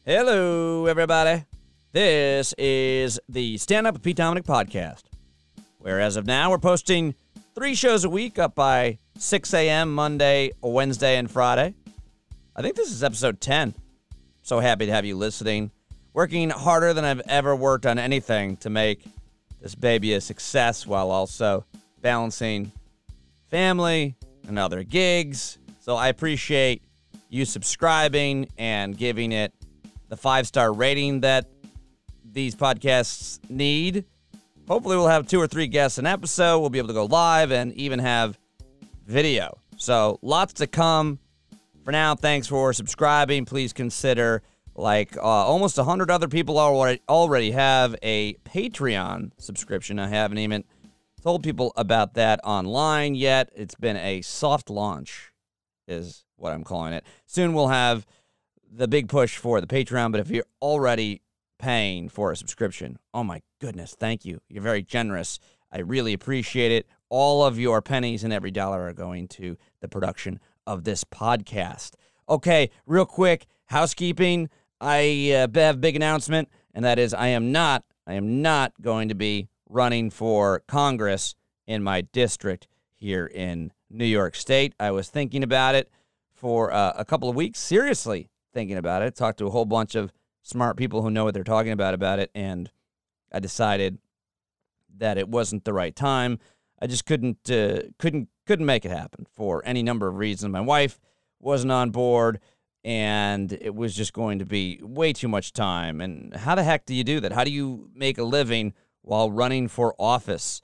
Hello, everybody. This is the Stand Up with Pete Dominic podcast, where as of now, we're posting 3 shows a week up by 6 a.m. Monday, Wednesday, and Friday. I think this is episode 10. So happy to have you listening. Working harder than I've ever worked on anything to make this baby a success while also balancing family and other gigs. So I appreciate you subscribing and giving it the 5-star rating that these podcasts need. Hopefully we'll have 2 or 3 guests an episode. We'll be able to go live and even have video. So lots to come. For now, thanks for subscribing. Please consider, almost 100 other people already have a Patreon subscription. I haven't even told people about that online yet. It's been a soft launch, is what I'm calling it. Soon we'll have the big push for the Patreon, but if you're already paying for a subscription, oh my goodness, thank you. You're very generous. I really appreciate it. All of your pennies and every dollar are going to the production of this podcast. Okay, real quick, housekeeping. I have a big announcement, and that is I am not going to be running for Congress in my district here in New York State. I was thinking about it for a couple of weeks, seriously thinking about it. Talked to a whole bunch of smart people who know what they're talking about it, and I decided that it wasn't the right time. I just couldn't make it happen for any number of reasons. My wife wasn't on board, and it was just going to be way too much time. And how the heck do you do that? How do you make a living while running for office?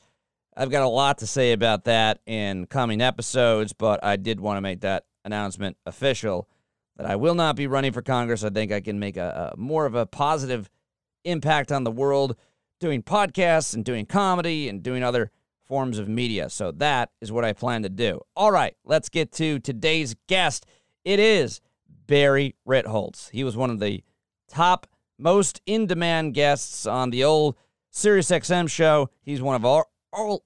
I've got a lot to say about that in coming episodes, but I did want to make that announcement official that I will not be running for Congress. I think I can make a more of a positive impact on the world doing podcasts and doing comedy and doing other forms of media. So that is what I plan to do. All right, let's get to today's guest. It is Barry Ritholtz. He was one of the top, most in-demand guests on the old SiriusXM show. He's one of our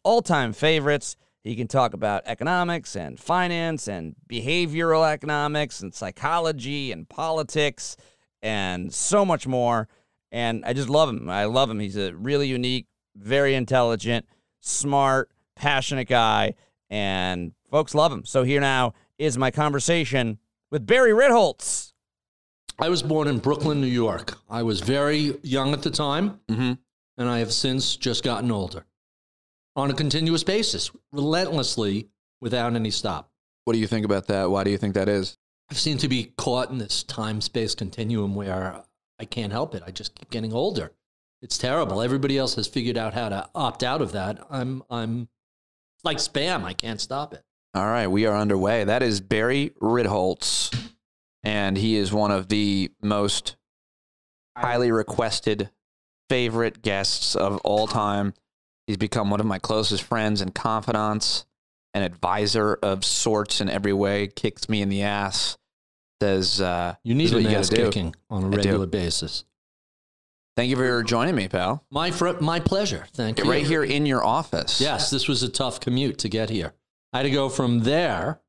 all-time favorites. He can talk about economics and finance and behavioral economics and psychology and politics and so much more. And I just love him. I love him. He's a really unique, very intelligent, smart, passionate guy, and folks love him. So here now is my conversation with Barry Ritholtz. I was born in Brooklyn, New York. I was very young at the time, and I have since just gotten older. On a continuous basis, relentlessly, without any stop. What do you think about that? Why do you think that is? I seem to be caught in this time-space continuum where I can't help it. I just keep getting older. It's terrible. Everybody else has figured out how to opt out of that. I'm like spam. I can't stop it. All right, we are underway. That is Barry Ritholtz, and he is one of the most highly requested favorite guests of all time. He's become one of my closest friends and confidants, an advisor of sorts in every way, kicks me in the ass, says, you need an ass kicking on a regular basis. Thank you for joining me, pal. My pleasure. Thank you. Right here in your office. Yes, this was a tough commute to get here. I had to go from there,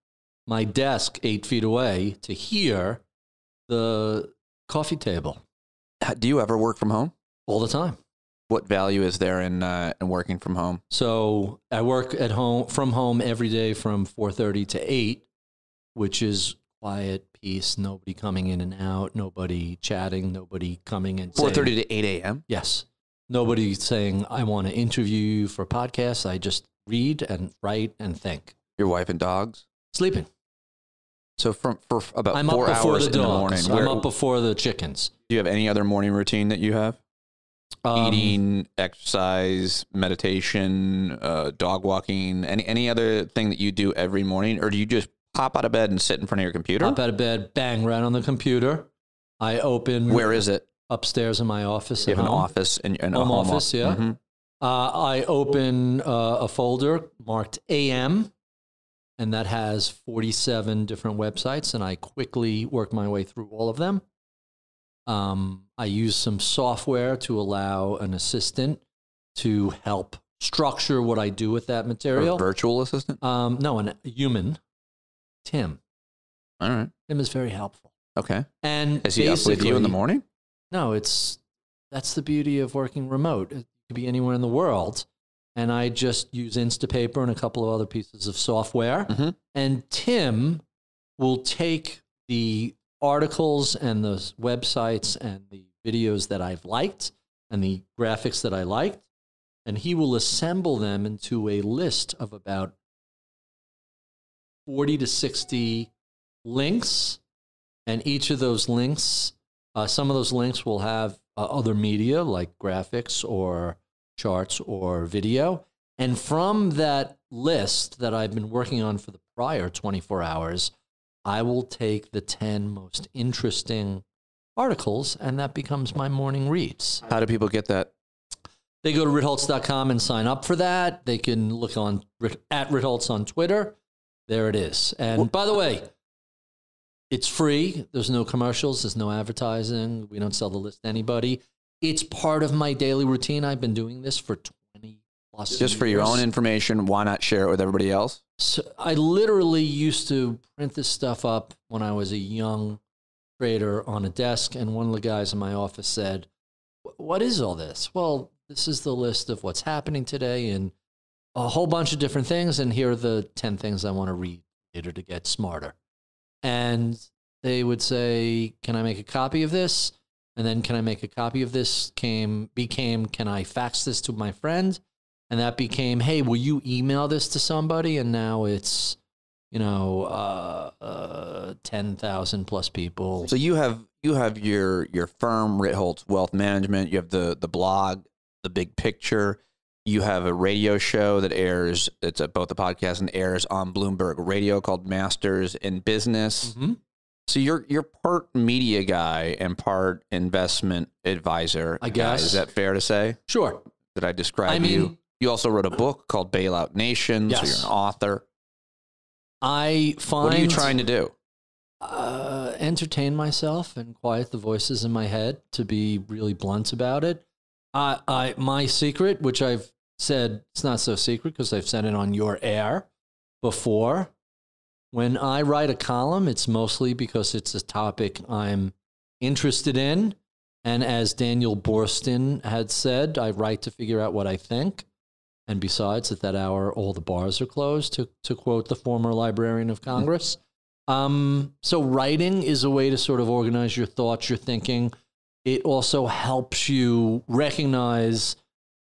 my desk 8 feet away, to here, the coffee table. Do you ever work from home? All the time. What value is there in working from home? So I work from home every day from 4:30 to 8, which is quiet, peace, nobody coming in and out, nobody chatting, nobody coming and 4:30 to 8 a.m.? Yes. Nobody saying, I want to interview you for podcasts. I just read and write and think. Your wife and dogs? Sleeping. So for about I'm 4 up before hours the dogs. in the morning. I'm up before the chickens. Do you have any other morning routine that you have? Eating, exercise, meditation, dog walking, any other thing that you do every morning? Or do you just pop out of bed and sit in front of your computer? Pop out of bed, bang, right on the computer. I open. Where is it? Upstairs in my office. You have an office and a home office, yeah. Mm-hmm. I open a folder marked AM, and that has 47 different websites, and I quickly work my way through all of them. I use some software to allow an assistant to help structure what I do with that material. A virtual assistant? No, a human. Tim. All right. Tim is very helpful. Okay. And is he up with you in the morning? No, that's the beauty of working remote. It could be anywhere in the world. And I just use Instapaper and a couple of other pieces of software. Mm-hmm. And Tim will take the articles and the websites and the videos that I've liked and the graphics that I liked, and he will assemble them into a list of about 40 to 60 links. And each of those links, some of those links will have other media like graphics or charts or video. And from that list that I've been working on for the prior 24 hours, I will take the 10 most interesting articles, and that becomes my morning reads. How do people get that? They go to Ritholtz.com and sign up for that. They can look on at Ritholtz on Twitter. There it is. And by the way, it's free. There's no commercials. There's no advertising. We don't sell the list to anybody. It's part of my daily routine. I've been doing this for 20 plus years. Just for your own information, why not share it with everybody else? So I literally used to print this stuff up when I was a young trader on a desk, and one of the guys in my office said, "What is all this?" Well, this is the list of what's happening today and a whole bunch of different things, and here are the 10 things I want to read later to get smarter. And they would say, "Can I make a copy of this?" And then, "Can I make a copy of this?" became, "Can I fax this to my friend?" And that became, "Hey, will you email this to somebody?" And now it's, 10,000 plus people. So you have your firm, Ritholtz Wealth Management. You have the blog, The Big Picture. You have a radio show that airs. It's both a podcast and airs on Bloomberg Radio called Masters in Business. Mm-hmm. So you're part media guy and part investment advisor. I guess. Is that fair to say? Sure. Did I describe you? You also wrote a book called Bailout Nation. Yes. So you're an author. I find. What are you trying to do? Entertain myself and quiet the voices in my head, to be really blunt about it. My secret, which I've said, it's not so secret because I've said it on your air before. When I write a column, it's mostly because it's a topic I'm interested in. And as Daniel Borsten had said, I write to figure out what I think. And besides, at that hour, all the bars are closed, to quote the former Librarian of Congress. So writing is a way to sort of organize your thoughts, your thinking. It also helps you recognize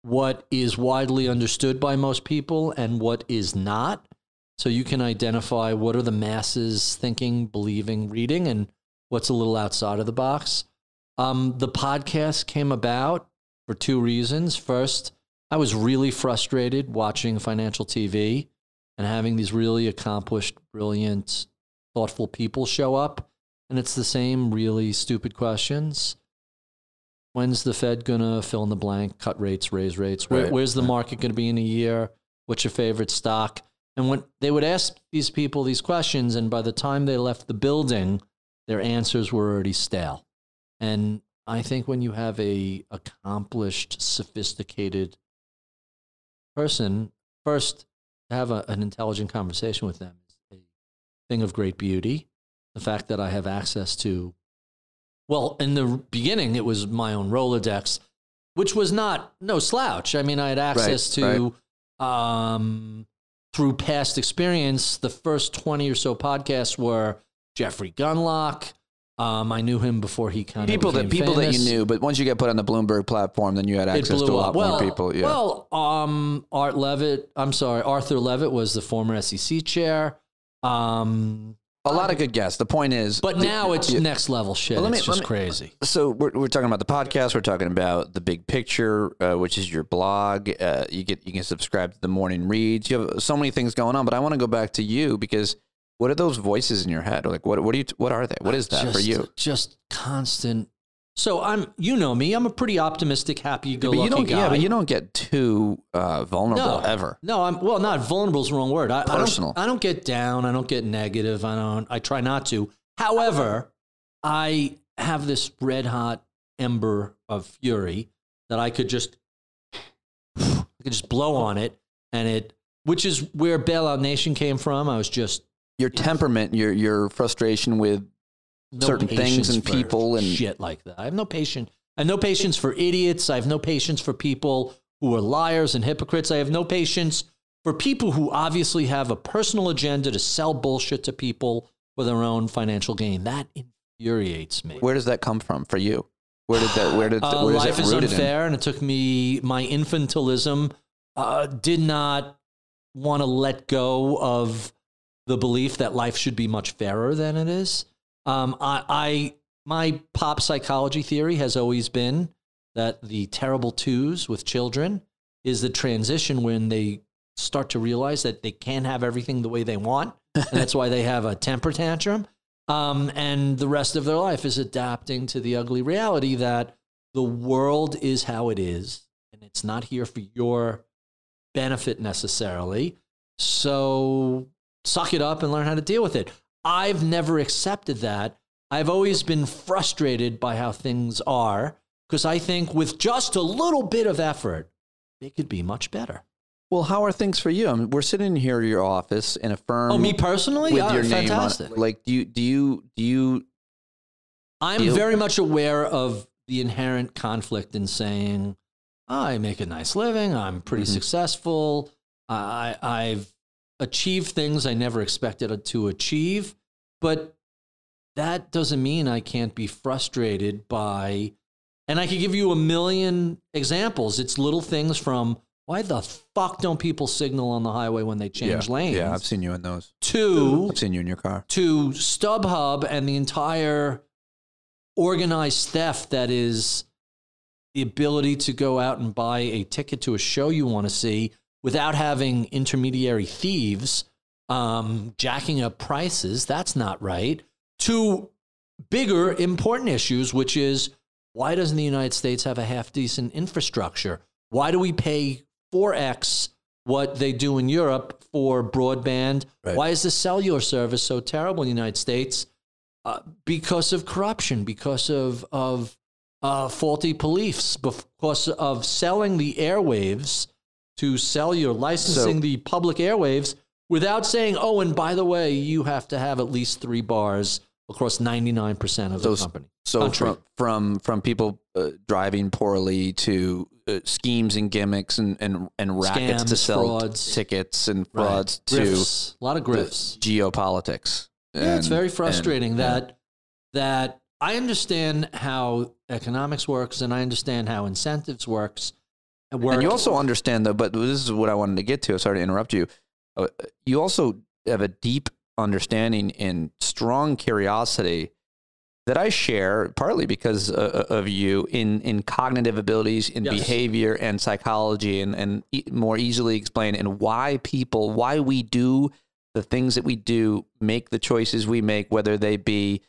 what is widely understood by most people and what is not. So you can identify what are the masses thinking, believing, reading, and what's a little outside of the box. The podcast came about for two reasons. First, I was really frustrated watching financial TV and having these really accomplished, brilliant, thoughtful people show up. And it's the same really stupid questions. When's the Fed going to fill in the blank, cut rates, raise rates? Where's the market going to be in a year? What's your favorite stock? And when they would ask these people these questions, and by the time they left the building, their answers were already stale. And I think when you have a accomplished, sophisticated person, first, to have an intelligent conversation with them is a thing of great beauty. The fact that I have access to, well, in the beginning, it was my own Rolodex, which was no slouch. I mean, I had access to, through past experience, the first 20 or so podcasts were Jeffrey Gunlock. I knew him before he kind of people became that famous. you knew, but once you get put on the Bloomberg platform, then you had access to a lot more people. Yeah. Well, Arthur Levitt was the former SEC chair. A lot of good guests. The point is, but now it's next level shit. It's just crazy. So we're talking about the podcast. We're talking about The Big Picture, which is your blog. You can subscribe to the morning reads. You have so many things going on. But I want to go back to you, because what are those voices in your head? Like what are they? What is that for you? Just constant. So you know me, I'm a pretty optimistic, happy-go-lucky guy. Yeah, but you don't get too vulnerable ever. No, not vulnerable is the wrong word. Personal. I don't get down. I don't get negative. I try not to. However, I have this red-hot ember of fury that I could just blow on it, and which is where Bailout Nation came from. I was just your temperament, your frustration with certain things and people and shit like that. I have no patience. I have no patience for idiots. I have no patience for people who are liars and hypocrites. I have no patience for people who obviously have a personal agenda to sell bullshit to people for their own financial gain. That infuriates me. Where does that come from for you? Where did that? Where Life is rooted unfair, in? and it took me. My infantilism did not want to let go of the belief that life should be much fairer than it is. My pop psychology theory has always been that the terrible twos with children is the transition when they start to realize that they can't have everything the way they want, and that's why they have a temper tantrum. And the rest of their life is adapting to the ugly reality that the world is how it is, and it's not here for your benefit necessarily. So suck it up and learn how to deal with it. I've never accepted that. I've always been frustrated by how things are, because I think with just a little bit of effort, they could be much better. Well, how are things for you? I mean, we're sitting here in your office in a firm. Oh, me personally? With your fantastic. name on it. Like, do you? I'm very much aware of the inherent conflict in saying, I make a nice living. I'm pretty successful. I've achieved things I never expected to achieve, but that doesn't mean I can't be frustrated by, and I could give you a million examples. It's little things from, why the fuck don't people signal on the highway when they change lanes? Yeah, I've seen you in those. I've seen you in your car. To StubHub and the entire organized theft that is the ability to go out and buy a ticket to a show you want to see without having intermediary thieves jacking up prices. That's not right. To bigger, important issues, which is, why doesn't the United States have a half-decent infrastructure? Why do we pay 4x what they do in Europe for broadband? Right. Why is the cellular service so terrible in the United States? Because of corruption, because of faulty police, because of selling the airwaves to cellular, licensing the public airwaves without saying, oh, and by the way, you have to have at least 3 bars across 99% of the company. So from people driving poorly to schemes and gimmicks and rackets Scams, to sell frauds. Tickets and frauds to grifts. A lot of grifts. Geopolitics. Yeah, it's very frustrating that I understand how economics works and I understand how incentives works. And you also understand, though, but this is what I wanted to get to. Sorry to interrupt you. You also have a deep understanding and strong curiosity that I share, partly because of you, in cognitive abilities, in behavior and psychology, and more easily explain, and why we do the things that we do, make the choices we make, whether they be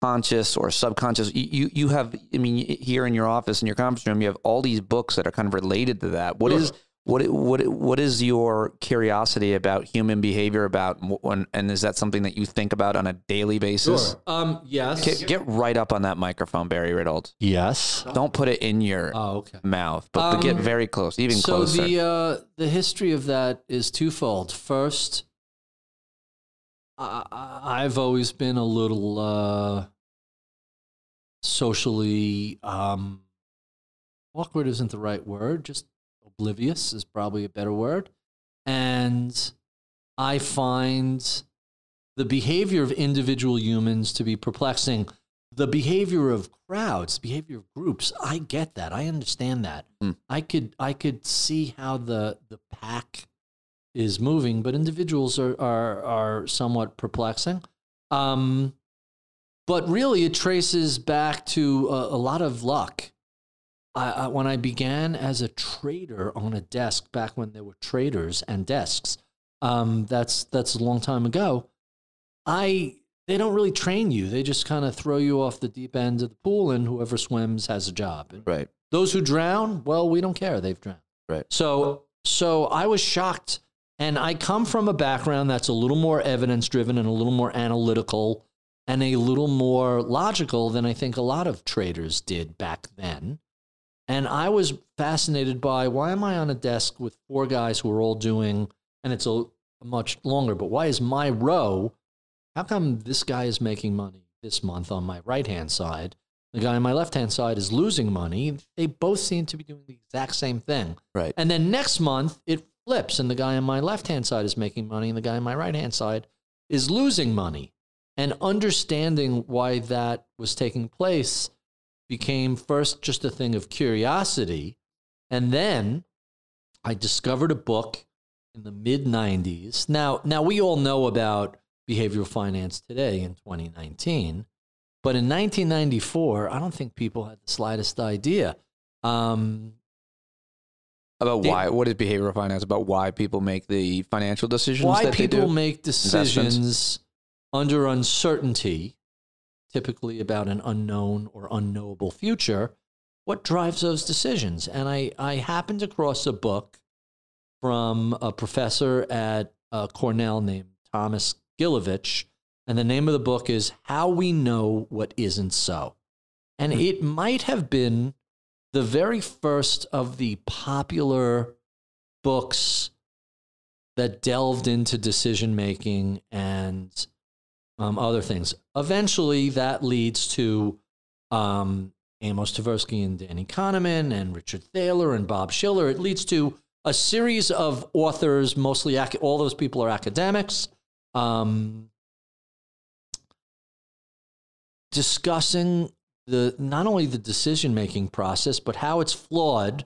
conscious or subconscious. You have, I mean, here in your office, in your conference room, you have all these books that are kind of related to that. What is your curiosity about human behavior and is that something that you think about on a daily basis? Sure. Yes. Get right up on that microphone, Barry Ritholtz. Yes. Don't put it in your mouth, but get very close, closer. So the history of that is twofold. First, I've always been a little socially awkward isn't the right word, just oblivious is probably a better word. And I find the behavior of individual humans to be perplexing. The behavior of crowds, behavior of groups, I get that. I understand that. I could see how the pack is moving, but individuals are somewhat perplexing. But really, it traces back to a lot of luck. When I began as a trader on a desk, back when there were traders and desks, that's a long time ago. They don't really train you. They just kind of throw you off the deep end of the pool, and whoever swims has a job. Right. Those who drown, well, we don't care. They've drowned. Right. So I was shocked. And I come from a background that's a little more evidence-driven and a little more analytical and a little more logical than I think a lot of traders did back then. And I was fascinated by, why am I on a desk with 4 guys who are all doing, and it's a much longer, but why is my row, how come this guy is making money this month on my right-hand side. The guy on my left-hand side is losing money. They both seem to be doing the exact same thing. Right. And then next month, it flips, and the guy on my left-hand side is making money, and the guy on my right-hand side is losing money. And understanding why that was taking place became first just a thing of curiosity. And then I discovered a book in the mid-90s. Now we all know about behavioral finance today in 2019. But in 1994, I don't think people had the slightest idea. About why? What is behavioral finance? About why people make the financial decisions why that they do? people make decisions under uncertainty, typically about an unknown or unknowable future. What drives those decisions? And I happened across a book from a professor at Cornell named Thomas Gilovich, and the name of the book is How We Know What Isn't So. And it might have been the very first of the popular books that delved into decision-making and other things. Eventually, that leads to Amos Tversky and Danny Kahneman and Richard Thaler and Bob Schiller. It leads to a series of authors, mostly all those people are academics, discussing not only the decision-making process, but how it's flawed,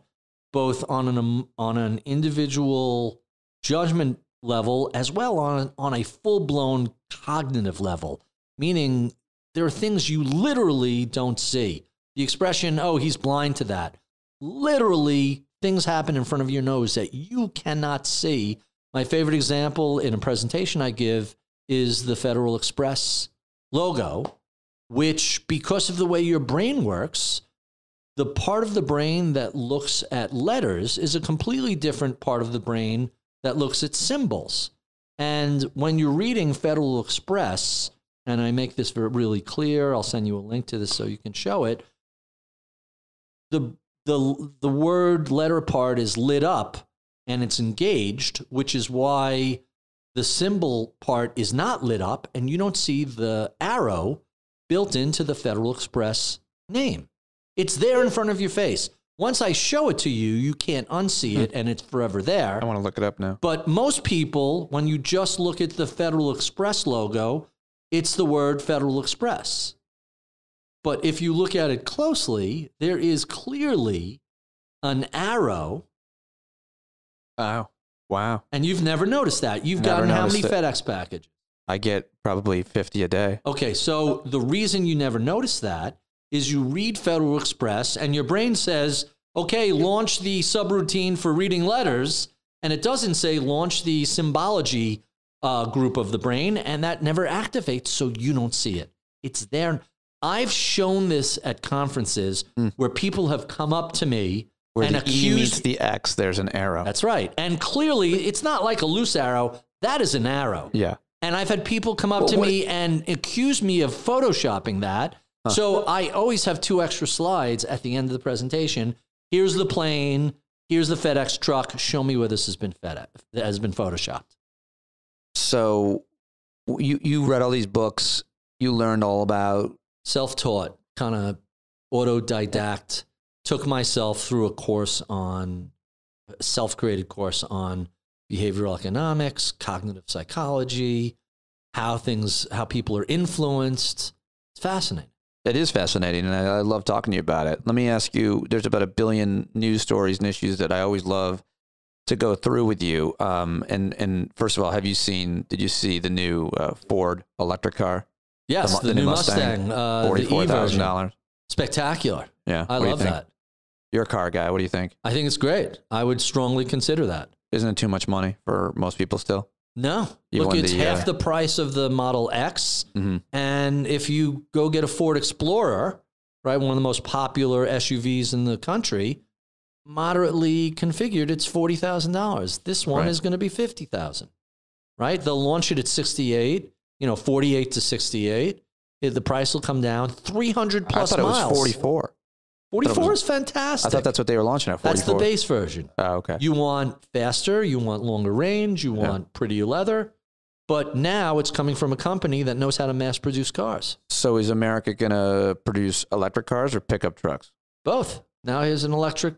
both on an individual judgment level as well on a full-blown cognitive level. Meaning, there are things you literally don't see. The expression, "Oh, he's blind to that." Literally, things happen in front of your nose that you cannot see. My favorite example in a presentation I give is the Federal Express logo, which, because of the way your brain works, the part of the brain that looks at letters is a completely different part of the brain that looks at symbols. And when you're reading Federal Express, and I make this really clear, I'll send you a link to this so you can show it, the word letter part is lit up and it's engaged, which is why the symbol part is not lit up and you don't see the arrow built into the Federal Express name. It's there in front of your face. Once I show it to you, you can't unsee it and it's forever there. I want to look it up now. But most people, when you just look at the Federal Express logo, it's the word Federal Express. But if you look at it closely, there is clearly an arrow. Oh, wow. And you've never noticed that. You've gotten how many FedEx packages? I get probably 50 a day. Okay, so the reason you never notice that is you read Federal Express and your brain says, okay, launch the subroutine for reading letters, and it doesn't say launch the symbology group of the brain, and that never activates, so you don't see it. It's there. I've shown this at conferences where people have come up to me where and the accused... E meets the X, there's an arrow. That's right. And clearly, it's not like a loose arrow. That is an arrow. Yeah. And I've had people come up to me and accuse me of photoshopping that. So I always have 2 extra slides at the end of the presentation. Here's the plane. Here's the FedEx truck. Show me where this has been photoshopped. So you read all these books. You learned all about... Self-taught, kind of autodidact. Took myself through a self-created course on behavioral economics, cognitive psychology, how people are influenced. It's fascinating. It is fascinating, and I love talking to you about it. Let me ask you, there's about 1 billion news stories and issues that I always love to go through with you. And first of all, did you see the new Ford electric car? Yes, the new Mustang, $44,000. Spectacular. Yeah. I love that. You're a car guy. What do you think? I think it's great. I would strongly consider that. Isn't it too much money for most people still? No. Look, it's half the price of the Model X. Mm-hmm. And if you go get a Ford Explorer, right, one of the most popular SUVs in the country, moderately configured, it's $40,000. This one is going to be $50,000, right? They'll launch it at 68, 48 to 68. The price will come down 300 plus miles. I thought it was 44. 44 is fantastic. I thought that's what they were launching at, 44. That's the base version. Oh, okay. You want faster, you want longer range, you want prettier leather. But now it's coming from a company that knows how to mass produce cars. So is America going to produce electric cars or pickup trucks? Both. Now here's an electric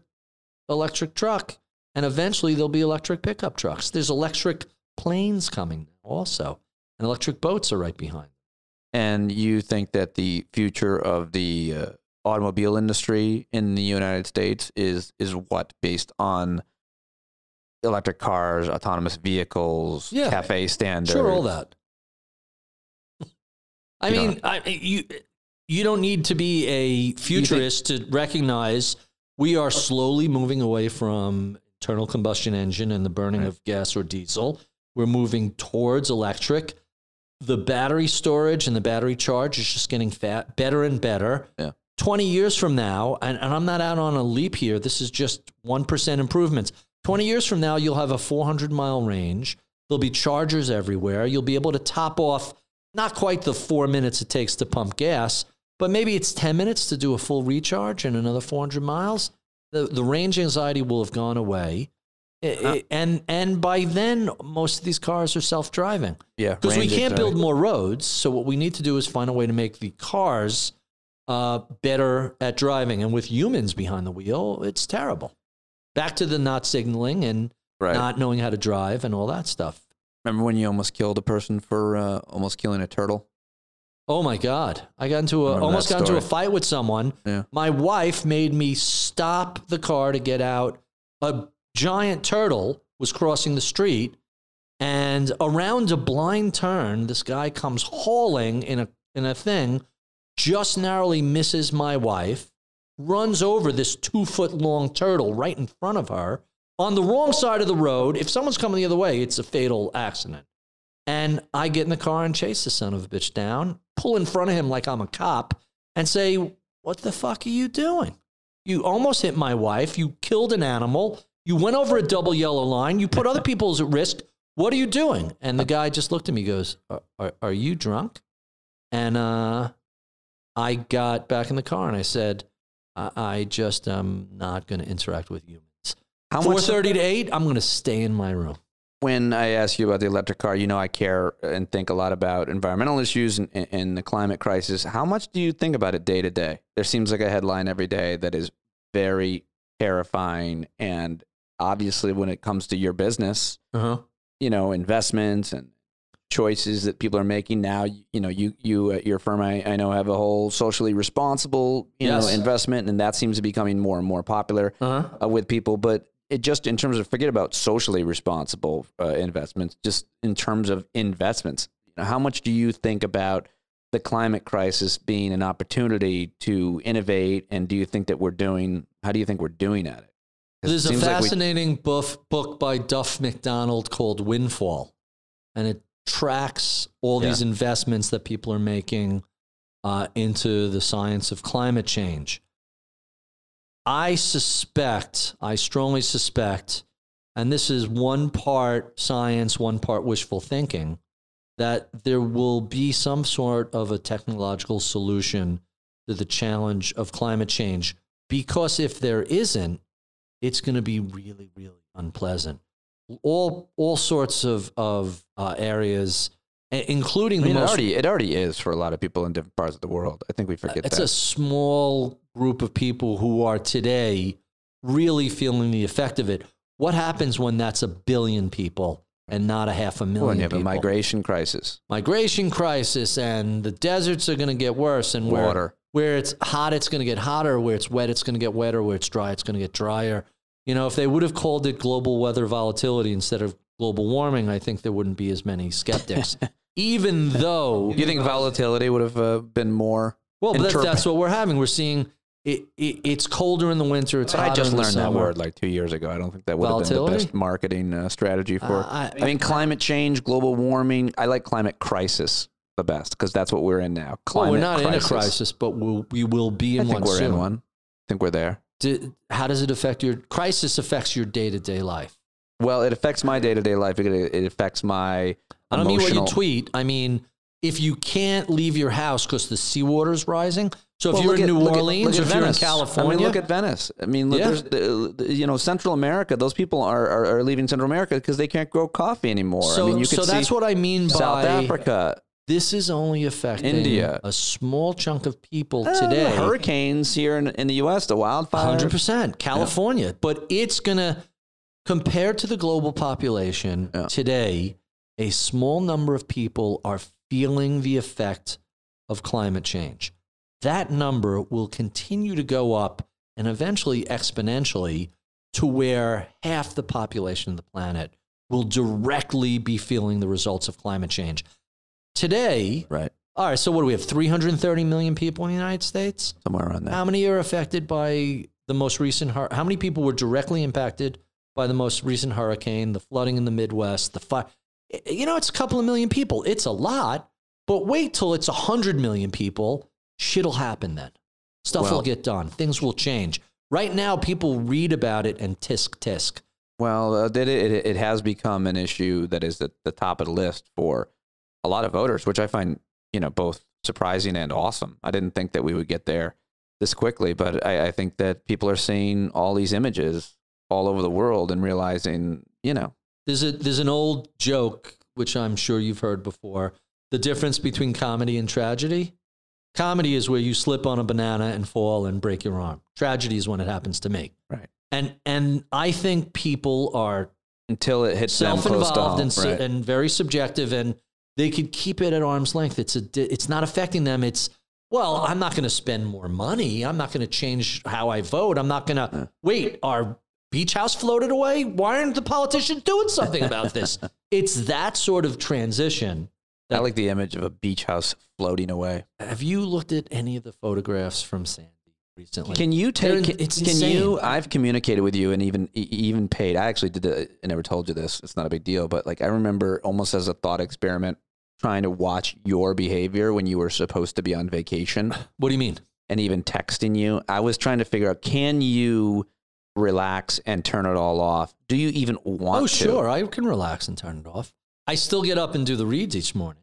truck, and eventually there'll be electric pickup trucks. There's electric planes coming also, and electric boats are right behind. And you think that the future of the automobile industry in the United States is what, based on electric cars, autonomous vehicles, cafe standards? Sure, all that. I mean, you don't need to be a futurist to recognize we are slowly moving away from internal combustion engine and the burning of gas or diesel. We're moving towards electric. The battery storage and the battery charge is just getting better and better. Yeah. 20 years from now, and I'm not out on a leap here, this is just 1% improvements. 20 years from now, you'll have a 400-mile range. There'll be chargers everywhere. You'll be able to top off not quite the 4 minutes it takes to pump gas, but maybe it's 10 minutes to do a full recharge and another 400 miles. The range anxiety will have gone away. And by then, most of these cars are self-driving. Yeah, because we can't build more roads. So what we need to do is find a way to make the cars better at driving. And with humans behind the wheel, it's terrible. Back to the not signaling and not knowing how to drive and all that stuff. Remember when you almost killed a person for almost killing a turtle? Oh my God. I got into almost got into a fight with someone. Yeah. My wife made me stop the car to get out. A giant turtle was crossing the street, and around a blind turn, this guy comes hauling in a thing, just narrowly misses my wife, runs over this 2-foot-long turtle right in front of her on the wrong side of the road. If someone's coming the other way, it's a fatal accident. And I get in the car and chase the son of a bitch down, pull in front of him like I'm a cop, and say, what the fuck are you doing? You almost hit my wife. You killed an animal. You went over a double yellow line. You put other people at risk. What are you doing? And the guy just looked at me, goes, are you drunk? And I got back in the car and I said, I just am not going to interact with humans. 4:30 to 8, I'm going to stay in my room. When I ask you about the electric car, you know I care and think a lot about environmental issues and the climate crisis. How much do you think about it day to day? There seems like a headline every day that is very terrifying. And obviously, when it comes to your business, you know, investments and choices that people are making now, you know, you at your firm, I know, have a whole socially responsible, you know, investment, and that seems to be becoming more and more popular with people. But it just, in terms of, forget about socially responsible investments, just in terms of investments, how much do you think about the climate crisis being an opportunity to innovate? And do you think that how do you think we're doing at it? There's a fascinating book by Duff McDonald called Windfall, and it tracks all these investments that people are making into the science of climate change. I strongly suspect, and this is one part science, one part wishful thinking, that there will be some sort of a technological solution to the challenge of climate change. Because if there isn't, it's going to be really, really unpleasant. All sorts of areas, including it already is for a lot of people in different parts of the world. I think we forget that. It's a small group of people who are today really feeling the effect of it. What happens when that's 1 billion people and not 500,000 when you have people? a migration crisis. Migration crisis, and the deserts are going to get worse. And where it's hot, it's going to get hotter. Where it's wet, it's going to get wetter. Where it's dry, it's going to get drier. You know, if they would have called it global weather volatility instead of global warming, I think there wouldn't be as many skeptics. Even though... You think volatility would have been more... Well, but that's what we're having. We're seeing it's colder in the winter. It's hotter in the summer. I just learned that word like 2 years ago. I don't think that would have been the best marketing strategy for it. I mean, climate change, global warming. I like climate crisis the best because that's what we're in now. Climate we're not crisis. in a crisis, but we will be in one soon. I think we're in one. I think we're there. How does it affect crisis affects your day-to-day life? Well, it affects my day-to-day life. It affects my I don't mean what you tweet. I mean, if you can't leave your house because the seawater is rising, So if you're in New Orleans, or if you're in Venice. California, I mean, look at Venice. I mean, look, there's Central America. Those people are leaving Central America because they can't grow coffee anymore. So, I mean, you could see that's what I mean by South Africa. This is only affecting India. a small chunk of people today. Hurricanes here in the U.S., the wildfires. 100%. California. But it's going to, compared to the global population today, a small number of people are feeling the effect of climate change. That number will continue to go up and eventually exponentially to where half the population of the planet will directly be feeling the results of climate change. Today, Right. All right, so what do we have, 330 million people in the United States? Somewhere around there. How many are affected by the most recent, how many people were directly impacted by the most recent hurricane, the flooding in the Midwest, the fire? You know, it's a couple of million people. It's a lot, but wait till it's 100 million people. Shit'll happen then. Stuff will get done. Things will change. Right now, people read about it and tisk. Well, it has become an issue that is at the top of the list for a lot of voters, which I find, both surprising and awesome. I didn't think that we would get there this quickly, but I think that people are seeing all these images all over the world and realizing, There's an old joke, which I'm sure you've heard before, the difference between comedy and tragedy. Comedy is where you slip on a banana and fall and break your arm. Tragedy is when it happens to me. Right. And I think people are until it hits them close to home, and very subjective, and they could keep it at arm's length. It's not affecting them. I'm not going to spend more money. I'm not going to change how I vote. I'm not going to wait. Our beach house floated away. Why aren't the politicians doing something about this? It's that sort of transition. I like the image of a beach house floating away. Have you looked at any of the photographs from Sandy recently? Can you I've communicated with you and even paid. I actually did I never told you this. It's not a big deal, but I remember almost as a thought experiment trying to watch your behavior when you were supposed to be on vacation. What do you mean? And even texting you. I was trying to figure out, can you relax and turn it all off? Do you even want to? Oh, sure. I can relax and turn it off. I still get up and do the reads each morning.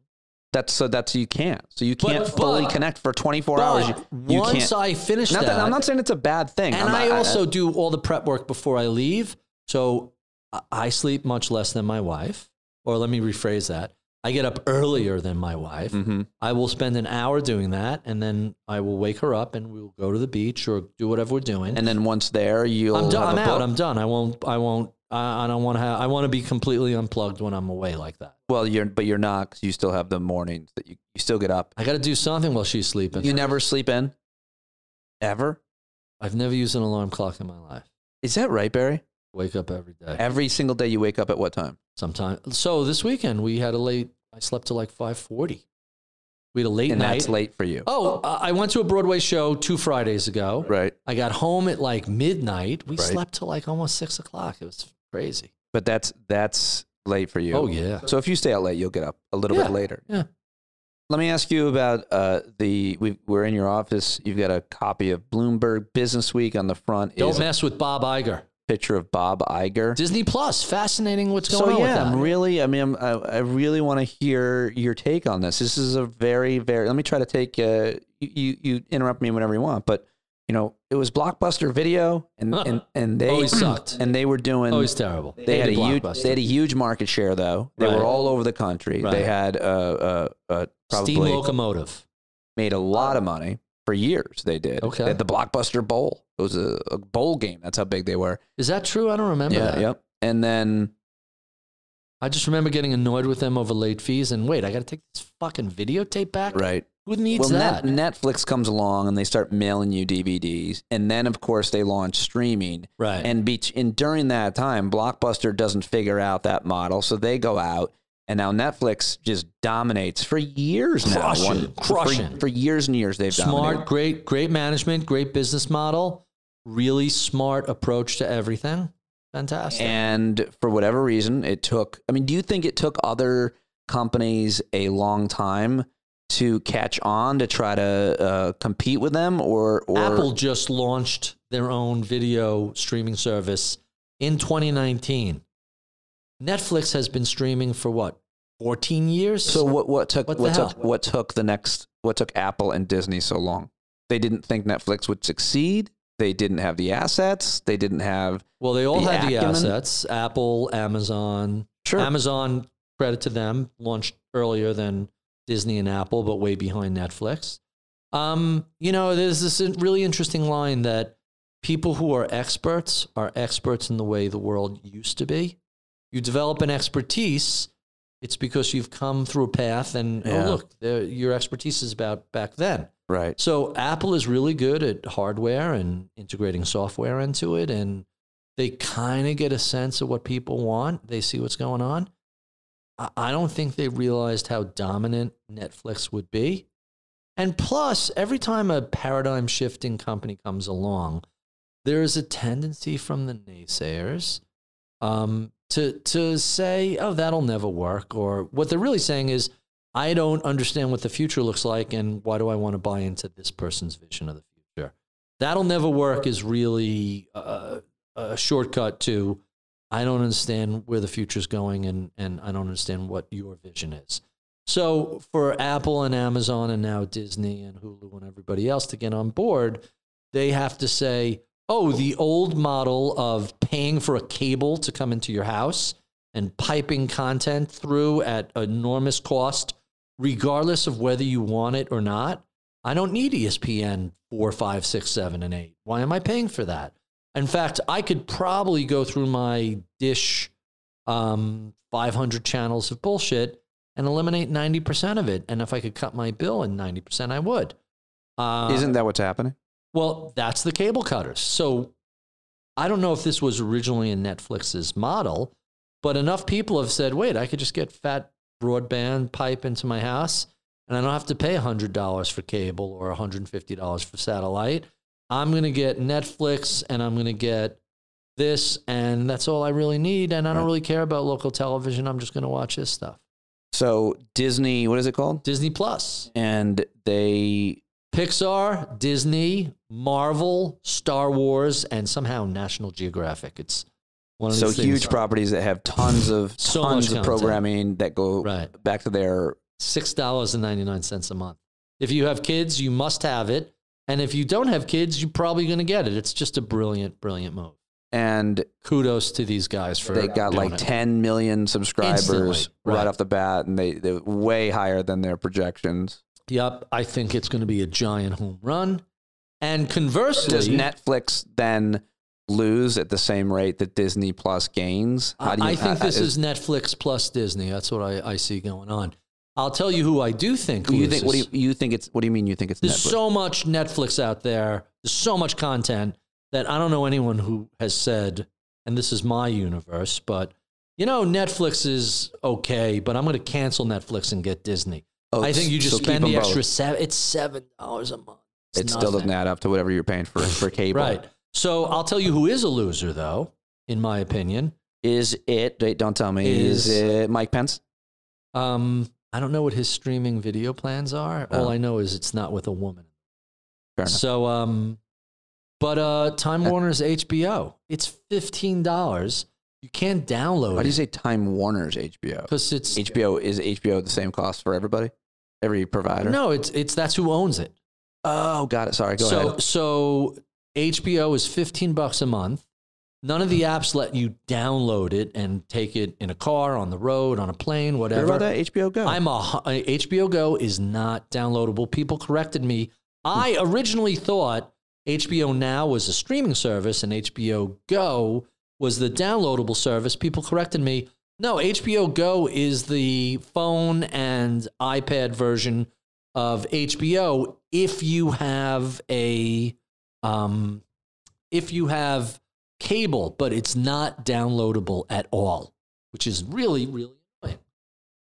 That's you can't. So you can't fully connect for 24 hours. You once can't. I finish that. I'm not saying it's a bad thing. And I also do all the prep work before I leave. So I sleep much less than my wife. Or let me rephrase that. I get up earlier than my wife. Mm-hmm. I will spend an hour doing that, and then I will wake her up, and we'll go to the beach or do whatever we're doing. And then once there, you'll. I'm done. I'm done. I won't. I don't want to have. I want to be completely unplugged when I'm away like that. Well, you're not, because you still have the mornings that you still get up. I got to do something while she's sleeping. You never sleep in, ever. I've never used an alarm clock in my life. Is that right, Barry? Wake up every day. Every single day you wake up at what time? Sometimes. So this weekend we had I slept till like 5:40. We had a late night. And that's late for you. Oh, I went to a Broadway show 2 Fridays ago. Right. I got home at like midnight. We slept till like almost 6 o'clock. It was crazy. But that's late for you. Oh, yeah. So if you stay out late, you'll get up a little bit later. Yeah. Let me ask you about we're in your office. You've got a copy of Bloomberg Business Week on the front. Don't mess with Bob Iger. Picture of Bob Iger. Disney Plus. Fascinating what's going on with that. I really want to hear your take on this. This is a very, very, let me try to take, you interrupt me whenever you want, but it was Blockbuster Video and they always sucked. And they were doing always terrible. They had a huge market share though. They were all over the country. Right. They had probably steam locomotive. Made a lot of money for years. They did. Okay. They had the Blockbuster Bowl. It was a bowl game. That's how big they were. Is that true? I don't remember that. Yep. And then I just remember getting annoyed with them over late fees and wait, I got to take this fucking videotape back? Right. Who needs that? Netflix comes along and they start mailing you DVDs. And then, of course, they launch streaming. Right. And during that time, Blockbuster doesn't figure out that model. So they go out. And now Netflix just dominates for years now. Crushing. For years and years, they've dominated. Smart, great management, great business model, really smart approach to everything. Fantastic. And for whatever reason, do you think it took other companies a long time to catch on to try to compete with them? Or Apple just launched their own video streaming service in 2019. Netflix has been streaming for what, 14 years? So what took Apple and Disney so long? they didn't think Netflix would succeed. They didn't have the assets. They didn't have. Well, they all had the acumen. assets. Apple, Amazon. Sure. Amazon, credit to them, launched earlier than Disney and Apple, but way behind Netflix. There's this really interesting line that people who are experts in the way the world used to be. You develop an expertise, it's because you've come through a path and, your expertise is about back then. Right. So Apple is really good at hardware and integrating software into it, and they kind of get a sense of what people want. They see what's going on. I don't think they realized how dominant Netflix would be. And plus, every time a paradigm shifting company comes along, there is a tendency from the naysayers to say, oh, that'll never work. Or what they're really saying is, I don't understand what the future looks like, and why do I want to buy into this person's vision of the future? That'll never work is really a shortcut to, I don't understand where the future's going, and I don't understand what your vision is. So for Apple and Amazon and now Disney and Hulu and everybody else to get on board, they have to say, oh, the old model of paying for a cable to come into your house and piping content through at enormous cost, regardless of whether you want it or not. I don't need ESPN 4, 5, 6, 7, and 8. Why am I paying for that? In fact, I could probably go through my Dish 500 channels of bullshit and eliminate 90% of it. And if I could cut my bill in 90%, I would. Isn't that what's happening? Well, that's the cable cutters. So I don't know if this was originally in Netflix's model, but enough people have said, wait, I could just get fat broadband pipe into my house, and I don't have to pay $100 for cable or $150 for satellite. I'm going to get Netflix, and I'm going to get this, and that's all I really need, and I don't really care about local television. I'm just going to watch this stuff. So Disney, what is it called? Disney Plus. And they... Pixar, Disney, Marvel, Star Wars, and somehow National Geographic. It's one of these huge properties that have tons of programming that go back to their $6.99 a month. If you have kids, you must have it, and if you don't have kids, you're probably going to get it. It's just a brilliant, brilliant move. And kudos to these guys for they got like 10 million subscribers right off the bat, and they're way higher than their projections. Yep, I think it's going to be a giant home run. And conversely, does Netflix then lose at the same rate that Disney Plus gains? I think this is Netflix plus Disney. That's what I see going on. I'll tell you who I do think loses. What do you mean you think it's There's Netflix? so much Netflix out there. There's so much content that I don't know anyone who has said, and this is my universe, but Netflix is okay, but I'm going to cancel Netflix and get Disney. I think you just spend the extra it's $7 a month. It still doesn't add up to whatever you're paying for cable. Right. So I'll tell you who is a loser, though, in my opinion. Is it, don't tell me, is it Mike Pence? I don't know what his streaming video plans are. All I know is it's not with a woman. Fair enough. So, but Time Warner's HBO, it's $15. You can't download it. Why do you say Time Warner's HBO? Because it's HBO. Is HBO the same cost for everybody? Every provider? No, it's that's who owns it. Oh, got it. Sorry, go ahead. So HBO is $15 a month. None of the apps let you download it and take it in a car, on the road, on a plane, whatever. What about that HBO Go? HBO Go is not downloadable. People corrected me. I originally thought HBO Now was a streaming service and HBO Go was the downloadable service. People corrected me. No, HBO Go is the phone and iPad version of HBO if you have cable, but it's not downloadable at all, which is really, really annoying.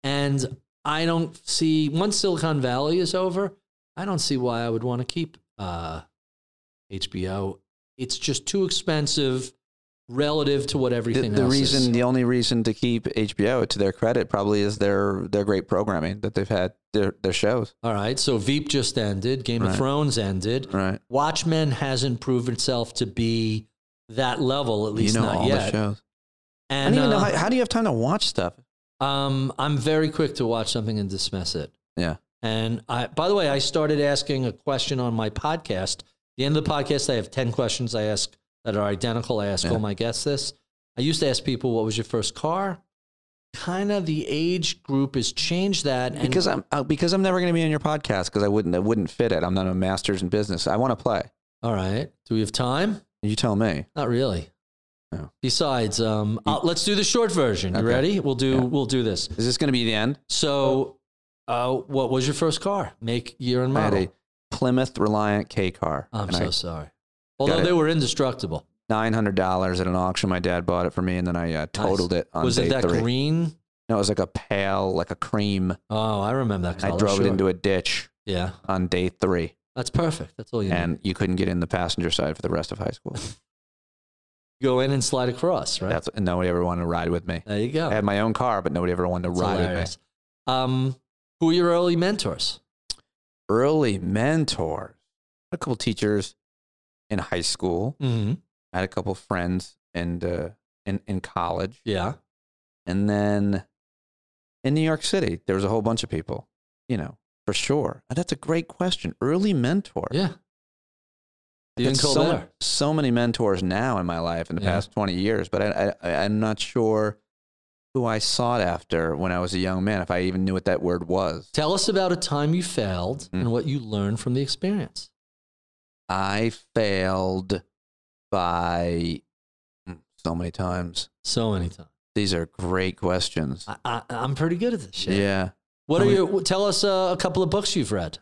And I don't see, once Silicon Valley is over, I don't see why I would want to keep HBO. It's just too expensive relative to what everything else is. The only reason to keep HBO, to their credit, probably is their great programming that they've had, their shows. All right, so Veep just ended. Game of Thrones ended. Right. Watchmen hasn't proven itself to be that level, at least not all yet. The shows. And I don't even know, how do you have time to watch stuff? I'm very quick to watch something and dismiss it. Yeah. And by the way, I started asking a question on my podcast. At the end of the podcast, I have 10 questions I ask that are identical. I ask all my guests this. I used to ask people, what was your first car? Kind of the age group has changed that. And Because I'm never going to be on your podcast because I wouldn't fit it. I'm not a master's in business. I want to play. All right. Do we have time? You tell me. Not really. No. Besides, let's do the short version. You ready? We'll do this. Is this going to be the end? So, what was your first car? Make, year, and model? I had a Plymouth Reliant K car. I'm so sorry. Although they were indestructible. $900 at an auction. My dad bought it for me, and then I totaled it on Was it day that 3. green? No, it was like a pale, like a cream. Oh, I remember that color. I drove it into a ditch. Yeah. On day 3. That's perfect. That's all you need. And you couldn't get in the passenger side for the rest of high school. Go in and slide across, right? And nobody ever wanted to ride with me. There you go. I had my own car, but nobody ever wanted to ride with me. Who were your early mentors? Early mentors. A couple teachers in high school. Mm-hmm. I had a couple friends in college. Yeah. And then in New York City, there was a whole bunch of people, for sure. And that's a great question. Early mentor. Yeah. You didn't go there. So many mentors now in my life in the past 20 years, but I'm not sure who I sought after when I was a young man, if I even knew what that word was. Tell us about a time you failed and what you learned from the experience. I failed by so many times. So many times. These are great questions. I'm pretty good at this shit. Yeah. Tell us a couple of books you've read.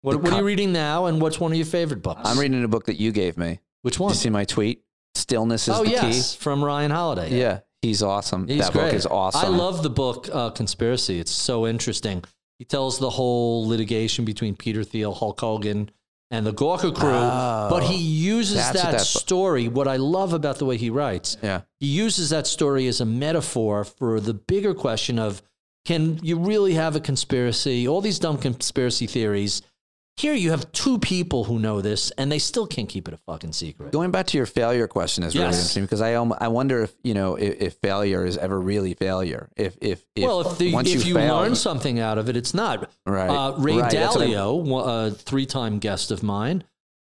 What are you reading now, and what's one of your favorite books? I'm reading a book that you gave me. Which one? Did you see my tweet? Stillness is the key. From Ryan Holiday. Yeah, he's awesome. That book is awesome. I love the book Conspiracy. It's so interesting. He tells the whole litigation between Peter Thiel, Hulk Hogan, and the Gawker crew, but he uses that story. What I love about the way he writes, he uses that story as a metaphor for the bigger question of, can you really have a conspiracy? All these dumb conspiracy theories. Here you have 2 people who know this, and they still can't keep it a fucking secret. Going back to your failure question is really interesting, because I wonder if failure is ever really failure. If you learn something out of it, it's not. Right. Ray Dalio, a 3-time guest of mine,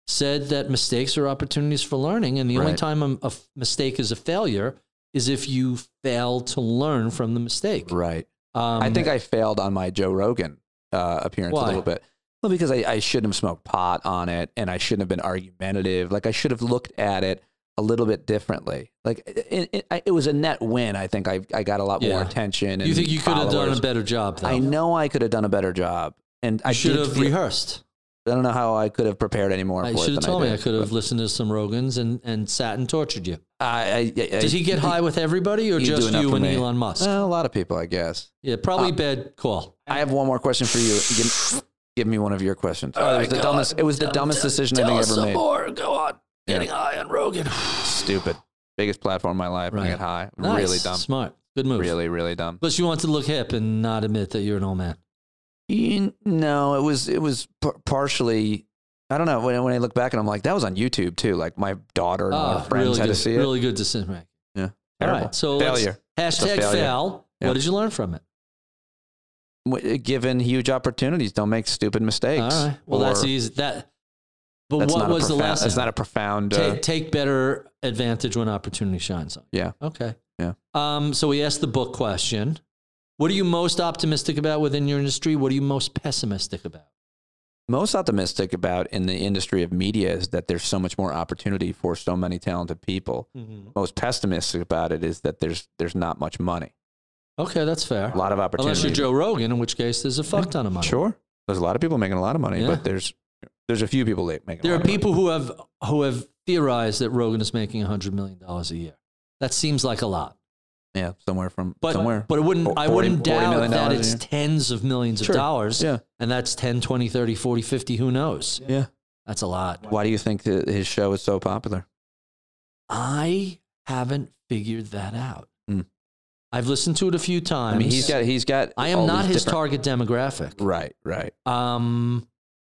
said that mistakes are opportunities for learning, and the only time a mistake is a failure is if you fail to learn from the mistake. Right. I think I failed on my Joe Rogan appearance a little bit. Well, because I shouldn't have smoked pot on it, and I shouldn't have been argumentative. Like, I should have looked at it a little bit differently. Like, it was a net win. I think I got a lot more attention. And you think you could have done a better job, though? I know I could have done a better job. And I should have rehearsed. I don't know how I could have prepared any more. You should have told me. I could have listened to some Rogans and sat and tortured you. Did he get high with everybody, or just you and Elon Musk? Well, a lot of people, I guess. Yeah, probably a bad call. I have one more question for you. Give me one of your questions. It was the dumbest decision I think I ever made. More. Go on. Getting high on Rogan. Stupid. Biggest platform in my life. I get high. Nice. Really dumb. Smart. Good move. Really, really dumb. But you want to look hip and not admit that you're an old man. No, it was partially. I don't know. When I look back and I'm like, that was on YouTube too. Like, my daughter and my friends had to see it. Really good decision making. Yeah. All right. So failure. #fail. Yeah. What did you learn from it? Given huge opportunities, don't make stupid mistakes. All right. Well, that's easy. But what was the lesson? It's not a profound. Take better advantage when opportunity shines on you. Yeah. Okay. Yeah. So we asked the book question. What are you most optimistic about within your industry? What are you most pessimistic about? Most optimistic about in the industry of media is that there's so much more opportunity for so many talented people. Mm-hmm. Most pessimistic about it is that there's not much money. Okay, that's fair. A lot of opportunity. Unless you're Joe Rogan, in which case there's a fuck ton of money. Sure. There's a lot of people making a lot of money, but there's a few people making a lot of money. There are people who have theorized that Rogan is making $100 million a year. That seems like a lot. Yeah, somewhere. But it wouldn't. I wouldn't doubt that it's tens of millions of dollars. Yeah, and that's 10, 20, 30, 40, 50. Who knows? Yeah, that's a lot. Why do you think that his show is so popular? I haven't figured that out. I've listened to it a few times. I mean, he's got. I am not his target demographic. Right.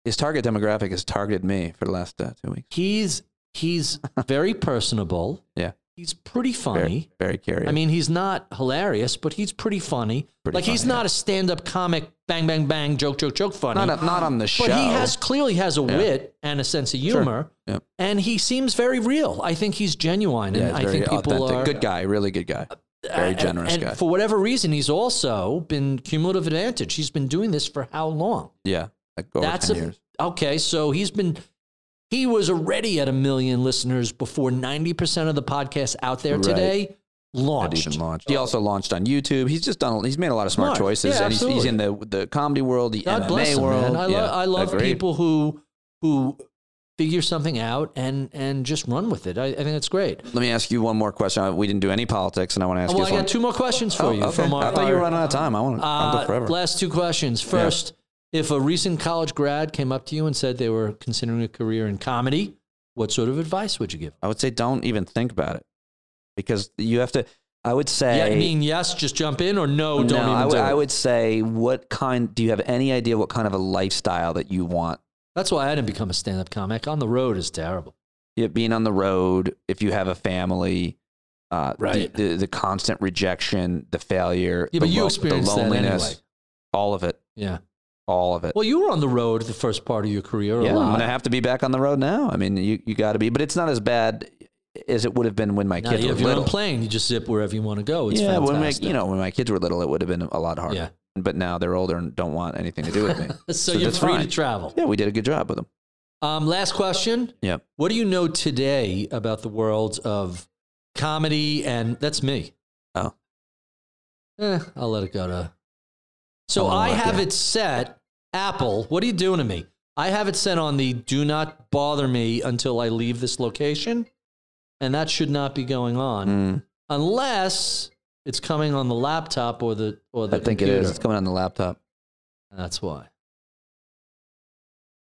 His target demographic has targeted me for the last 2 weeks. He's very personable. Yeah. he's pretty funny. Very curious. I mean, he's not hilarious, but he's pretty funny. He's not a stand-up comic, bang, bang, bang, joke, joke, joke funny. Not on the show. But he clearly has a wit and a sense of humor. Sure. Yeah. And he seems very real. I think he's genuine. And I think people authentic. are... Good guy, really good guy. Very generous guy. And for whatever reason, he's also been cumulative advantage. He's been doing this for how long? Yeah, like over 10 years. Okay, so he was already at 1 million listeners before 90% of the podcasts out there today launched. He also launched on YouTube. He's made a lot of smart choices. Yeah, and he's in the comedy world, the God MMA bless him, world. Man. I love people who figure something out and just run with it. I think it's great. Let me ask you one more question. We didn't do any politics, and I want to ask you. I got 2 more questions for you. Okay. I thought you were running out of time. I'll go forever. Last 2 questions. First, if a recent college grad came up to you and said they were considering a career in comedy, what sort of advice would you give? I would say don't even think about it, because you have to. I would say. Yeah, I mean, yes, just jump in, or no, don't even do it. I would say, do you have any idea what kind of a lifestyle that you want? That's why I didn't become a stand-up comic. On the road is terrible. Yeah, being on the road, if you have a family, the constant rejection, the failure, but you experienced the loneliness, that anyway. All of it. Yeah. All of it. Well, you were on the road the first part of your career a lot. I'm going to have to be back on the road now. I mean, you got to be, but it's not as bad as it would have been when my kids were little. If you're on a plane, you just zip wherever you want to go. It's fantastic. When my kids were little, it would have been a lot harder. Yeah. But now they're older and don't want anything to do with me. so you're free to travel. Yeah, we did a good job with them. Last question. Yeah. What do you know today about the world of comedy? And that's me. Oh. I'll let it go to. So I have it set. Apple, what are you doing to me? I have it set on the do not bother me until I leave this location. And that should not be going on unless it's coming on the laptop or the computer. I think it is. It's coming on the laptop. That's why.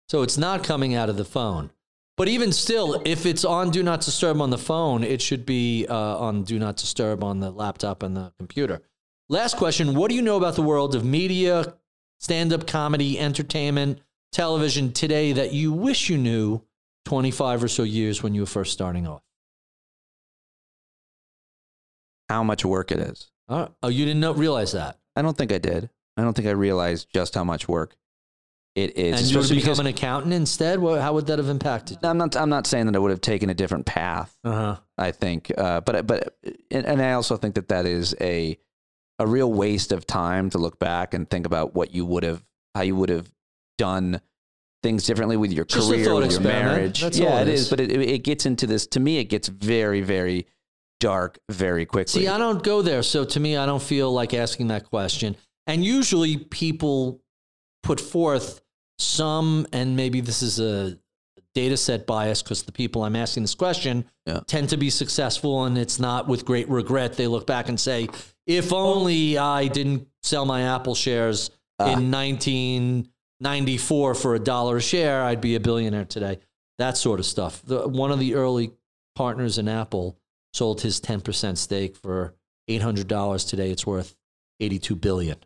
So it's not coming out of the phone. But even still, if it's on Do Not Disturb on the phone, it should be on Do Not Disturb on the laptop and the computer. Last question. What do you know about the world of media, stand-up comedy, entertainment, television today that you wish you knew 25 or so years when you were first starting off? How much work it is. Oh, you didn't realize that? I don't think I did. I don't think I realized just how much work it is. And you would become an accountant instead? How would that have impacted you? I'm not saying that I would have taken a different path. I think, but I also think that is a real waste of time to look back and think about how you would have done things differently with your career, with your marriage. That's all it is. But it gets into this. To me, it gets very, very dark very quickly. See, I don't go there. So to me, I don't feel like asking that question. And usually people put forth some, and maybe this is a data set bias because the people I'm asking this question tend to be successful, and it's not with great regret. They look back and say, if only I didn't sell my Apple shares in 1994 for $1 a share, I'd be a billionaire today. That sort of stuff. One of the early partners in Apple sold his 10% stake for $800. Today it's worth $82 billion.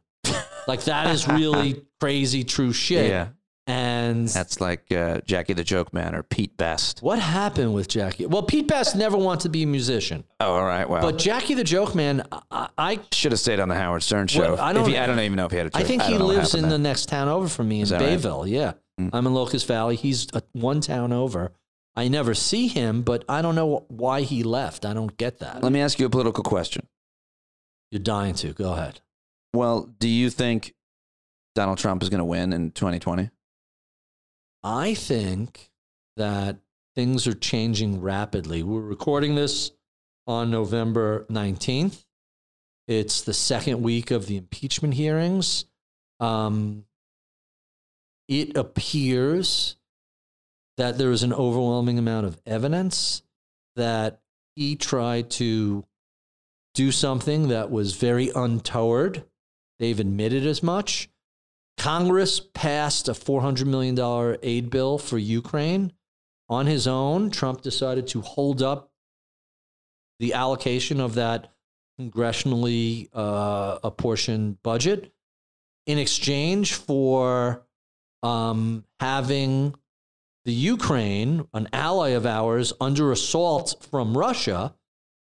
Like, that is really crazy, true shit. Yeah. And that's like Jackie the Joke Man or Pete Best. What happened with Jackie? Well, Pete Best never wanted to be a musician. Oh, all right. Well, but Jackie the Joke Man, I should have stayed on the Howard Stern show. Well, I don't even know if he had a joke. I think he lives in the next town over from me in Bayville. Right? Yeah. I'm in Locust Valley. He's one town over. I never see him, but I don't know why he left. I don't get that. Let me ask you a political question. You're dying to. Go ahead. Well, do you think Donald Trump is going to win in 2020? I think that things are changing rapidly. We're recording this on November 19th. It's the second week of the impeachment hearings. It appears that there is an overwhelming amount of evidence that he tried to do something that was very untoward. They've admitted as much. Congress passed a $400 million aid bill for Ukraine. On his own, Trump decided to hold up the allocation of that congressionally apportioned budget in exchange for having the Ukraine, an ally of ours, under assault from Russia,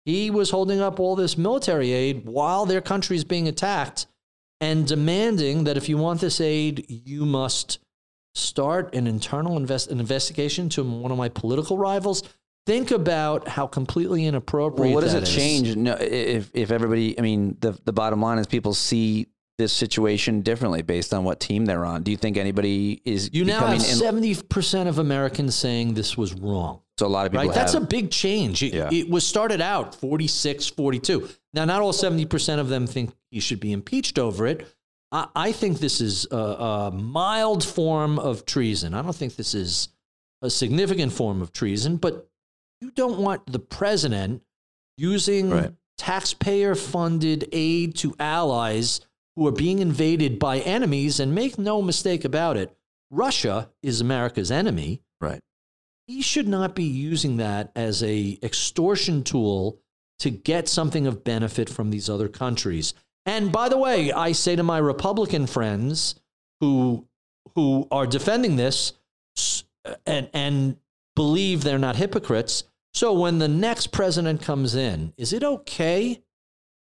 He was holding up all this military aid while their country is being attacked and demanding that if you want this aid, you must start an internal investigation to one of my political rivals. Think about how completely inappropriate Well, what does that it is. change? No, if everybody, I mean, the bottom line is people see this situation differently based on what team they're on. Do you think anybody is You now have becoming 70% of Americans saying this was wrong. so a lot of people Right? That's a have, big change. It was started out 46, 42. Now, not all 70% of them think he should be impeached over it. I think this is a mild form of treason. I don't think this is a significant form of treason, but you don't want the president using taxpayer-funded aid to allies who are being invaded by enemies. And make no mistake about it, Russia is America's enemy. right. He should not be using that as a extortion tool to get something of benefit from these other countries. And by the way, I say to my Republican friends who are defending this and believe they're not hypocrites, so when the next president comes in, is it okay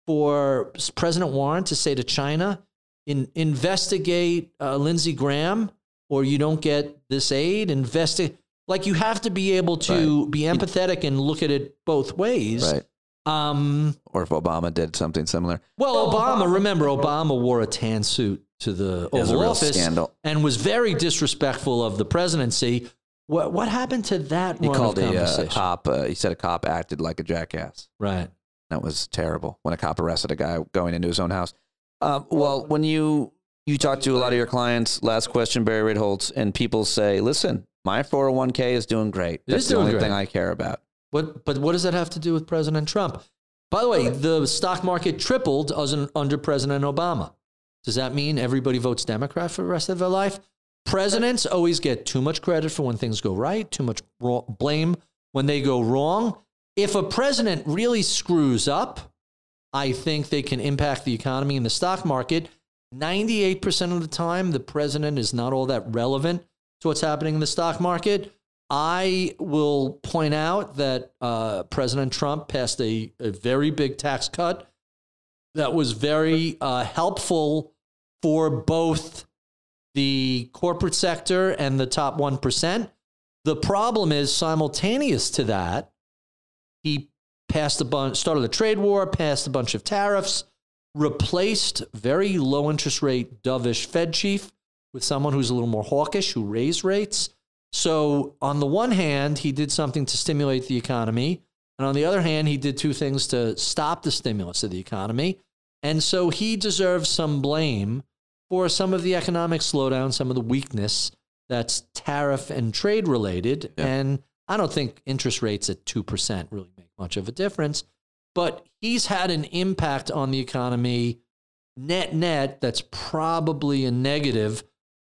for President Warren to say to China, investigate Lindsey Graham or you don't get this aid? Like, you have to be able to be empathetic and look at it both ways. Right. Or if Obama did something similar. Well, remember, Obama wore a tan suit to the Oval Office scandal. and was very disrespectful of the presidency. What happened to that He run called of a conversation? cop, he said a cop acted like a jackass. Right. That was terrible when a cop arrested a guy going into his own house. Well, when you talk to a lot of your clients, last question, Barry Ritholtz, and people say, listen, my 401k is doing great. That's the only thing I care about. But what does that have to do with President Trump? By the way, the stock market tripled under President Obama. Does that mean everybody votes Democrat for the rest of their life? Presidents always get too much credit for when things go right, too much blame when they go wrong. If a president really screws up, I think they can impact the economy and the stock market. 98% of the time, the president is not all that relevant to what's happening in the stock market. I will point out that President Trump passed a very big tax cut that was very helpful for both the corporate sector and the top 1%. The problem is, simultaneous to that, he passed started a trade war, passed a bunch of tariffs, replaced very low interest rate dovish Fed chief with someone who's a little more hawkish, who raised rates. So on the one hand, he did something to stimulate the economy. And on the other hand, he did two things to stop the stimulus of the economy. And so he deserves some blame for some of the economic slowdown, some of the weakness that's tariff and trade related. Yeah. And I don't think interest rates at 2% really make much of a difference. But he's had an impact on the economy net that's probably a negative.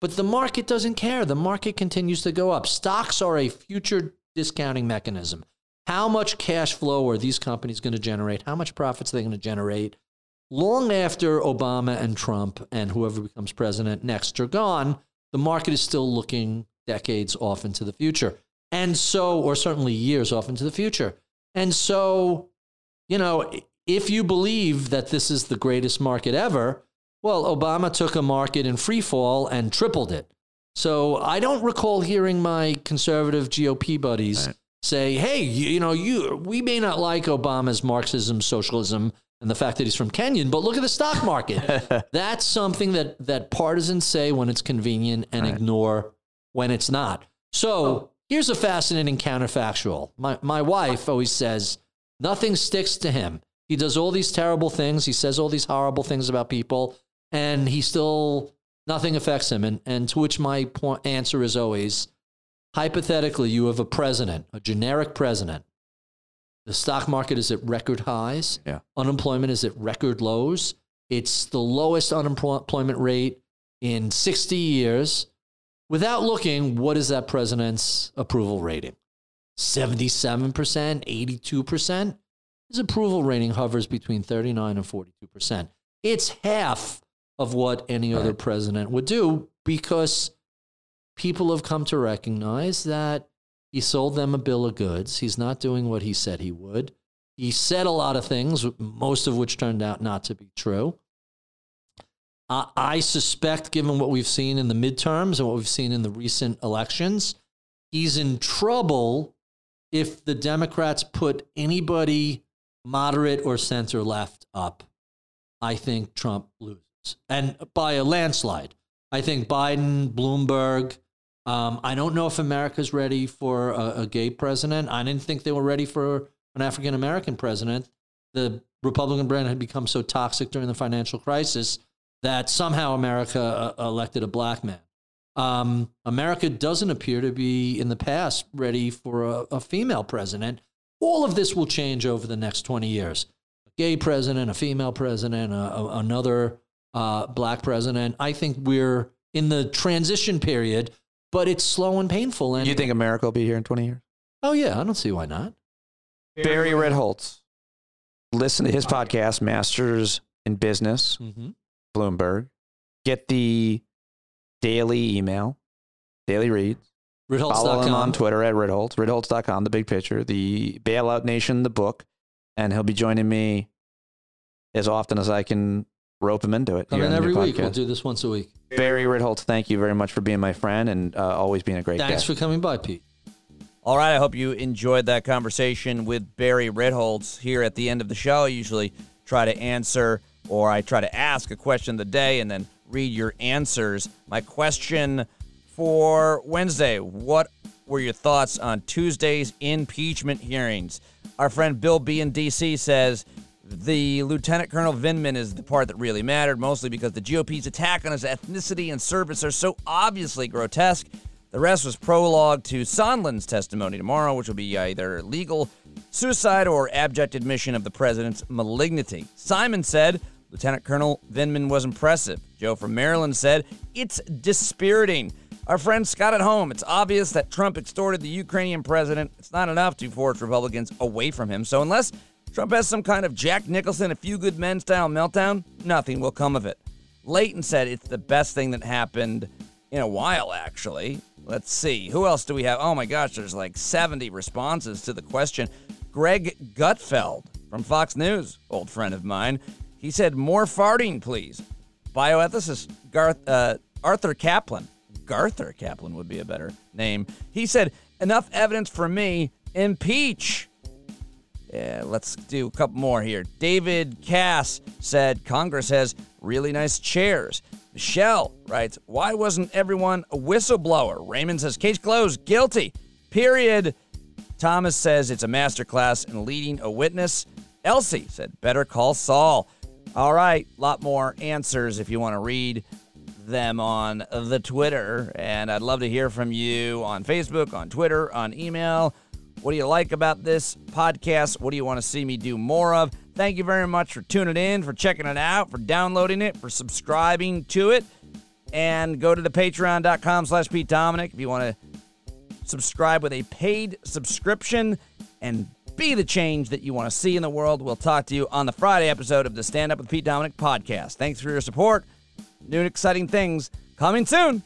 But the market doesn't care. The market continues to go up. Stocks are a future discounting mechanism. How much cash flow are these companies going to generate? How much profits are they going to generate? Long after Obama and Trump and whoever becomes president next are gone, the market is still looking decades off into the future. And so, or certainly years off into the future. And so, you know, if you believe that this is the greatest market ever, well, Obama took a market in free fall and tripled it. So I don't recall hearing my conservative GOP buddies say, hey, we may not like Obama's Marxism, socialism, and the fact that he's from Kenya, but look at the stock market. That's something that partisans say when it's convenient and ignore when it's not. So here's a fascinating counterfactual. My wife always says, nothing sticks to him. He does all these terrible things. He says all these horrible things about people, and nothing affects him. And to which my answer is always, hypothetically, you have a president, a generic president. The stock market is at record highs. Yeah. Unemployment is at record lows. It's the lowest unemployment rate in 60 years. Without looking, what is that president's approval rating? 77%, 82%? His approval rating hovers between 39 and 42%. It's half of what any other president would do, because people have come to recognize that he sold them a bill of goods. He's not doing what he said he would. He said a lot of things, most of which turned out not to be true. I suspect, given what we've seen in the midterms and what we've seen in the recent elections, he's in trouble if the Democrats put anybody moderate or center left up. I think Trump loses, and by a landslide. I think Biden, Bloomberg. I don't know if America's ready for a gay president. I didn't think they were ready for an African-American president. The Republican brand had become so toxic during the financial crisis that somehow America elected a black man. America doesn't appear to be, in the past, ready for a female president. All of this will change over the next 20 years. A gay president, a female president, another black president. I think we're in the transition period, but it's slow and painful. And you think America will be here in 20 years? Oh, yeah. I don't see why not. Barry Ritholtz. Listen to his podcast, Masters in Business, Bloomberg. Get the daily email, daily reads. Ritholtz.com. Follow him on Twitter at Ritholtz, Ritholtz.com, the big picture, the Bailout Nation, the book. And he'll be joining me as often as I can rope him into it. Come in every week. We'll do this once a week. Barry Ritholtz, thank you very much for being my friend and always being a great guest. Thanks for coming by, Pete. All right, I hope you enjoyed that conversation with Barry Ritholtz. Here at the end of the show, I usually try to answer, or I try to ask a question of the day and then read your answers. My question for Wednesday: what were your thoughts on Tuesday's impeachment hearings? Our friend Bill B. in D.C. says the Lieutenant Colonel Vindman is the part that really mattered, mostly because the GOP's attack on his ethnicity and service are so obviously grotesque. The rest was prologue to Sondland's testimony tomorrow, which will be either legal suicide or abject admission of the president's malignity. Simon said Lieutenant Colonel Vindman was impressive. Joe from Maryland said it's dispiriting. Our friend Scott at home, it's obvious that Trump extorted the Ukrainian president. It's not enough to force Republicans away from him. So unless Trump has some kind of Jack Nicholson, A Few Good Men style meltdown, nothing will come of it. Leighton said it's the best thing that happened in a while, actually. Let's see. Who else do we have? Oh, my gosh, there's like 70 responses to the question. Greg Gutfeld from Fox News, old friend of mine. He said, more farting, please. Bioethicist Arthur Kaplan. Garther Kaplan would be a better name. He said, enough evidence for me. Impeach. Yeah, let's do a couple more here. David Cass said, Congress has really nice chairs. Michelle writes, why wasn't everyone a whistleblower? Raymond says, case closed, guilty, period. Thomas says it's a masterclass in leading a witness. Elsie said, better call Saul. All right, a lot more answers if you want to read them on the Twitter. And I'd love to hear from you on Facebook, on Twitter, on email. What do you like about this podcast? What do you want to see me do more of? Thank you very much for tuning in, for checking it out, for downloading it, for subscribing to it. And go to the patreon.com/Pete Dominic if you want to subscribe with a paid subscription and be the change that you want to see in the world. We'll talk to you on the Friday episode of the Stand Up with Pete Dominic podcast. Thanks for your support. New and exciting things coming soon.